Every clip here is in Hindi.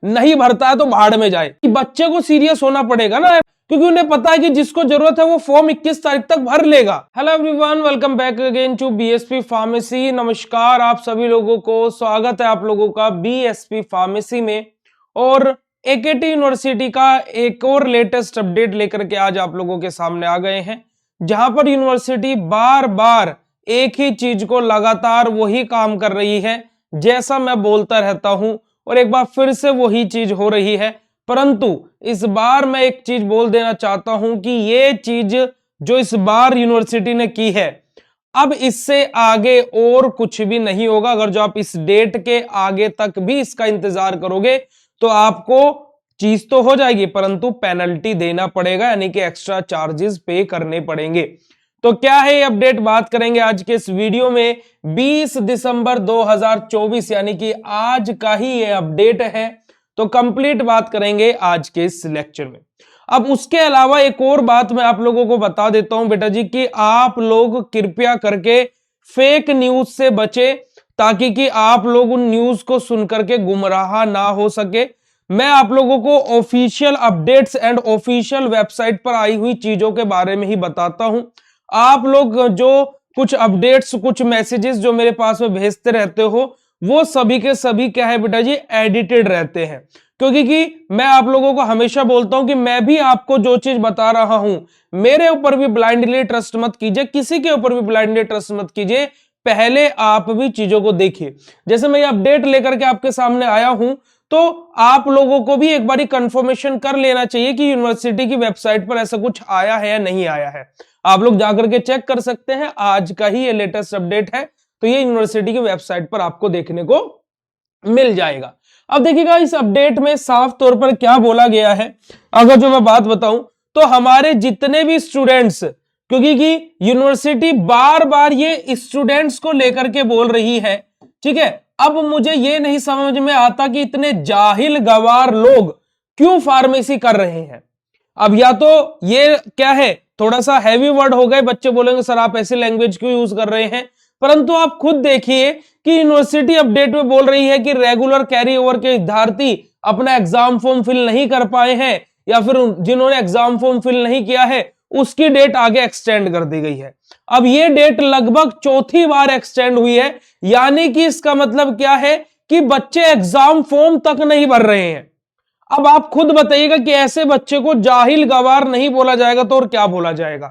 नहीं भरता है तो भाड़ में जाए। कि बच्चे को सीरियस होना पड़ेगा ना, क्योंकि उन्हें पता है कि जिसको जरूरत है वो फॉर्म 21 तारीख तक भर लेगा। Hello everyone, welcome back again to BSP pharmacy. नमस्कार आप सभी लोगों को, स्वागत है आप लोगों का बीएसपी फार्मेसी में। और एकेटी यूनिवर्सिटी का एक और लेटेस्ट अपडेट लेकर के आज आप लोगों के सामने आ गए हैं, जहां पर यूनिवर्सिटी बार बार एक ही चीज को लगातार वही काम कर रही है, जैसा मैं बोलता रहता हूं, और एक बार फिर से वही चीज हो रही है। परंतु इस बार मैं एक चीज बोल देना चाहता हूं कि ये चीज जो इस बार यूनिवर्सिटी ने की है, अब इससे आगे और कुछ भी नहीं होगा। अगर जो आप इस डेट के आगे तक भी इसका इंतजार करोगे तो आपको चीज तो हो जाएगी, परंतु पेनल्टी देना पड़ेगा, यानी कि एक्स्ट्रा चार्जेस पे करने पड़ेंगे। तो क्या है ये अपडेट, बात करेंगे आज के इस वीडियो में। 20 दिसंबर 2024 यानी कि आज का ही ये अपडेट है, तो कंप्लीट बात करेंगे आज के इस लेक्चर में। अब उसके अलावा एक और बात मैं आप लोगों को बता देता हूं बेटा जी, कि आप लोग कृपया करके फेक न्यूज से बचे, ताकि कि आप लोग उन न्यूज को सुनकर के गुमराह ना हो सके। मैं आप लोगों को official updates and official website पर आई हुई चीजों के बारे में ही बताता हूं। आप लोग जो कुछ अपडेट्स, कुछ मैसेजेस जो मेरे पास में भेजते रहते हो, वो सभी के सभी क्या है बेटा जी, एडिटेड रहते हैं। क्योंकि कि मैं आप लोगों को हमेशा बोलता हूं कि मैं भी आपको जो चीज बता रहा हूं, मेरे ऊपर भी ब्लाइंडली ट्रस्ट मत कीजिए, किसी के ऊपर भी ब्लाइंडली ट्रस्ट मत कीजिए, पहले आप भी चीजों को देखिए। जैसे मैं ये अपडेट लेकर के आपके सामने आया हूं, तो आप लोगों को भी एक बारी कंफर्मेशन कर लेना चाहिए कि यूनिवर्सिटी की वेबसाइट पर ऐसा कुछ आया है या नहीं आया है। आप लोग जाकर के चेक कर सकते हैं, आज का ही ये लेटेस्ट अपडेट है, तो ये यूनिवर्सिटी की वेबसाइट पर आपको देखने को मिल जाएगा। अब देखिएगा इस अपडेट में साफ तौर पर क्या बोला गया है, अगर जो मैं बात बताऊं तो हमारे जितने भी स्टूडेंट्स, क्योंकि कि यूनिवर्सिटी बार बार ये स्टूडेंट्स को लेकर के बोल रही है, ठीक है। अब मुझे ये नहीं समझ में आता कि इतने जाहिल गवार लोग क्यों फार्मेसी कर रहे हैं। अब या तो ये क्या है, थोड़ा सा हैवी वर्ड हो गए, बच्चे बोलेंगे सर आप ऐसी लैंग्वेज क्यों यूज कर रहे हैं, परंतु आप खुद देखिए कि यूनिवर्सिटी अपडेट में बोल रही है कि रेगुलर कैरी ओवर के विद्यार्थी अपना एग्जाम फॉर्म फिल नहीं कर पाए हैं, या फिर जिन्होंने एग्जाम फॉर्म फिल नहीं किया है उसकी डेट आगे एक्सटेंड कर दी गई है। अब ये डेट लगभग चौथी बार एक्सटेंड हुई है, यानी कि इसका मतलब क्या है कि बच्चे एग्जाम फॉर्म तक नहीं भर रहे हैं। अब आप खुद बताइएगा कि ऐसे बच्चे को जाहिल गवार नहीं बोला जाएगा तो और क्या बोला जाएगा।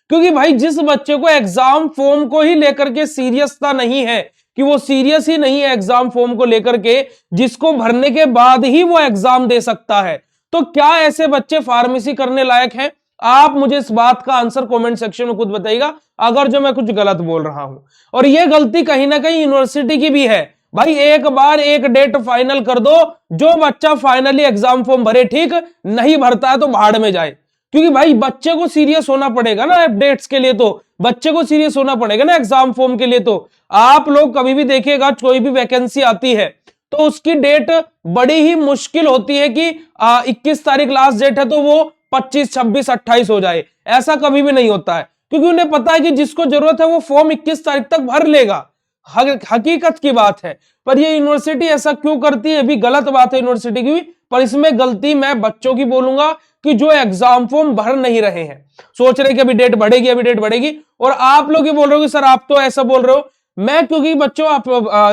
क्योंकि भाई जिस बच्चे को एग्जाम फॉर्म को ही लेकर के सीरियसता नहीं है, कि वो सीरियस ही नहीं है एग्जाम फॉर्म को लेकर के, जिसको भरने के बाद ही वो एग्जाम दे सकता है, तो क्या ऐसे बच्चे फार्मेसी करने लायक हैं? आप मुझे इस बात का आंसर कमेंट सेक्शन में खुद बताइएगा, अगर जो मैं कुछ गलत बोल रहा हूं। और यह गलती कहीं ना कहीं यूनिवर्सिटी की भी है। भाई एक बार एक डेट फाइनल कर दो, जो बच्चा फाइनली एग्जाम फॉर्म भरे ठीक, नहीं भरता है तो भाड़ में जाए। क्योंकि भाई बच्चे को सीरियस होना पड़ेगा ना अपडेट्स के लिए, तो बच्चे को सीरियस होना पड़ेगा ना एग्जाम फॉर्म के लिए। तो आप लोग कभी भी देखिएगा, कोई भी वैकेंसी आती है तो उसकी डेट बड़ी ही मुश्किल होती है कि 21 तारीख लास्ट डेट है तो वो 25, 26, 28 हो जाए, ऐसा कभी भी नहीं होता है। क्योंकि उन्हें पता है कि जिसको जरूरत है वो फॉर्म 21 तारीख तक भर लेगा। हकीकत की बात है। पर ये यूनिवर्सिटी ऐसा क्यों करती है, भी गलत बात है यूनिवर्सिटी की भी, पर इसमें गलती मैं बच्चों की बोलूंगा कि जो एग्जाम फॉर्म भर नहीं रहे हैं, सोच रहे कि अभी डेट बढ़ेगी, अभी डेट बढ़ेगी, और आप लोग ही बोल रहे हो कि सर आप तो ऐसा बोल रहे हो। मैं क्योंकि बच्चों आप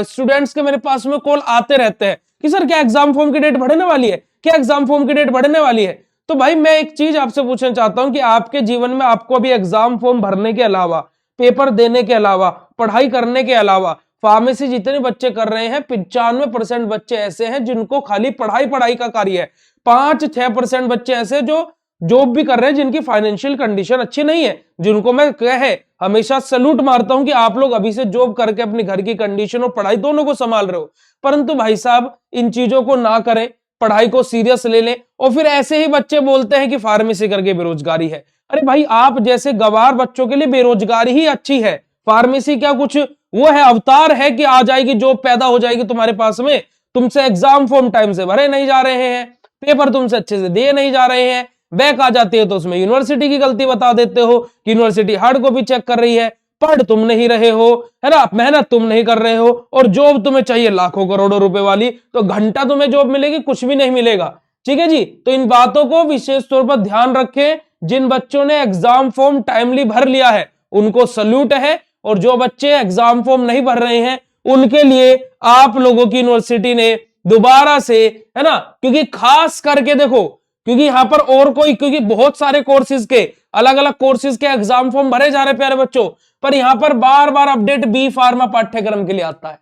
स्टूडेंट्स के मेरे पास में कॉल आते रहते हैं कि सर क्या एग्जाम फॉर्म की डेट बढ़ने वाली है, क्या एग्जाम फॉर्म की डेट बढ़ने वाली है। तो भाई मैं एक चीज आपसे पूछना चाहता हूं कि आपके जीवन में आपको अभी एग्जाम फॉर्म भरने के अलावा, पेपर देने के अलावा, पढ़ाई करने के अलावा, फार्मेसी जितने बच्चे कर रहे हैं 95% बच्चे ऐसे हैं जिनको खाली पढ़ाई का कार्य है। 5-6% बच्चे ऐसे जो जॉब भी कर रहे हैं, जिनकी फाइनेंशियल कंडीशन अच्छी नहीं है, जिनको मैं हमेशा सैल्यूट मारता हूं कि आप लोग अभी से जॉब करके अपने घर की कंडीशन और पढ़ाई दोनों को संभाल रहे हो। परंतु भाई साहब इन चीजों को ना करें, पढ़ाई को सीरियस ले लें। और फिर ऐसे ही बच्चे बोलते हैं कि फार्मेसी करके बेरोजगारी है। अरे भाई आप जैसे गवार बच्चों के लिए बेरोजगारी ही अच्छी है। फार्मेसी क्या कुछ वो है, अवतार है कि आ जाएगी जॉब पैदा हो जाएगी तुम्हारे पास में, तुमसे एग्जाम फॉर्म टाइम से भरे नहीं जा रहे हैं, पेपर तुमसे अच्छे से दिए नहीं जा रहे हैं, बैक आ जाती है तो उसमें यूनिवर्सिटी की गलती बता देते हो कि यूनिवर्सिटी हार्ड कॉपी चेक कर रही है। पढ़ तुम नहीं रहे हो, है ना, मेहनत तुम नहीं कर रहे हो, और जॉब तुम्हें चाहिए लाखों करोड़ों रुपए वाली, तो घंटा तुम्हें जॉब मिलेगी, कुछ भी नहीं मिलेगा। ठीक है जी। तो इन बातों को विशेष तौर पर ध्यान रखें। जिन बच्चों ने एग्जाम फॉर्म टाइमली भर लिया है उनको सल्यूट है, और जो बच्चे एग्जाम फॉर्म नहीं भर रहे हैं उनके लिए आप लोगों की यूनिवर्सिटी ने दोबारा से, है ना, क्योंकि खास करके देखो, क्योंकि यहां पर और कोई, क्योंकि बहुत सारे कोर्सेज के अलग अलग कोर्सेज के एग्जाम फॉर्म भरे जा रहे प्यारे बच्चों, पर यहां पर बार बार अपडेट बी फार्मा पाठ्यक्रम के लिए आता है।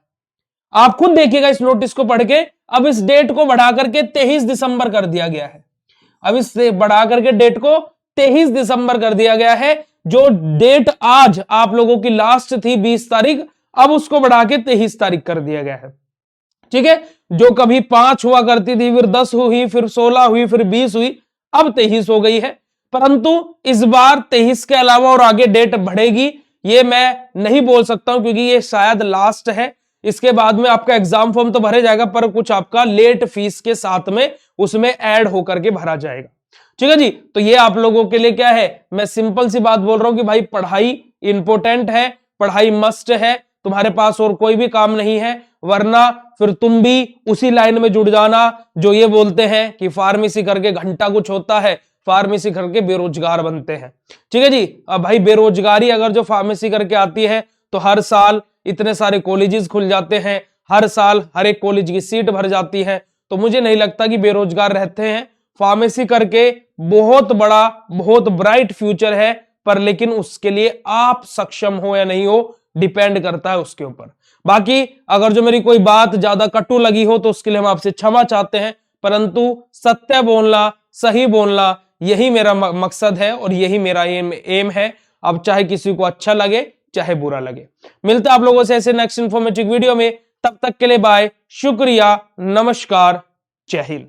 आप खुद देखिएगा इस नोटिस को पढ़ के। अब इस डेट को बढ़ा करके 23 दिसंबर कर दिया गया है। अब इस बढ़ा करके डेट को 23 दिसंबर कर दिया गया है। जो डेट आज आप लोगों की लास्ट थी 20 तारीख, अब उसको बढ़ा के 23 तारीख कर दिया गया है। ठीक है। जो कभी 5 हुआ करती थी, फिर 10 हुई, फिर 16 हुई, फिर 20 हुई, अब 23 हो गई है। परंतु इस बार 23 के अलावा और आगे डेट बढ़ेगी, ये मैं नहीं बोल सकता हूं, क्योंकि ये शायद लास्ट है। इसके बाद में आपका एग्जाम फॉर्म तो भरे जाएगा, पर कुछ आपका लेट फीस के साथ में उसमें ऐड होकर के भरा जाएगा। ठीक है जी। तो ये आप लोगों के लिए क्या है, मैं सिंपल सी बात बोल रहा हूं कि भाई पढ़ाई इंपॉर्टेंट है, पढ़ाई मस्ट है, तुम्हारे पास और कोई भी काम नहीं है, वरना फिर तुम भी उसी लाइन में जुड़ जाना जो ये बोलते हैं कि फार्मेसी करके घंटा कुछ होता है, फार्मेसी करके बेरोजगार बनते हैं। ठीक है जी। अब भाई बेरोजगारी अगर जो फार्मेसी करके आती है तो हर साल इतने सारे कॉलेजेस खुल जाते हैं, हर साल हर एक कॉलेज की सीट भर जाती है, तो मुझे नहीं लगता कि बेरोजगार रहते हैं। फार्मेसी करके बहुत बड़ा, बहुत ब्राइट फ्यूचर है, पर लेकिन उसके लिए आप सक्षम हो या नहीं हो, डिपेंड करता है उसके ऊपर। बाकी अगर जो मेरी कोई बात ज्यादा कटु लगी हो तो उसके लिए हम आपसे क्षमा चाहते हैं, परंतु सत्य बोलना, सही बोलना, यही मेरा मकसद है और यही मेरा एम है। अब चाहे किसी को अच्छा लगे चाहे बुरा लगे। मिलते हैं आप लोगों से ऐसे नेक्स्ट इंफॉर्मेटिव वीडियो में, तब तक के लिए बाय, शुक्रिया, नमस्कार, जय हिंद।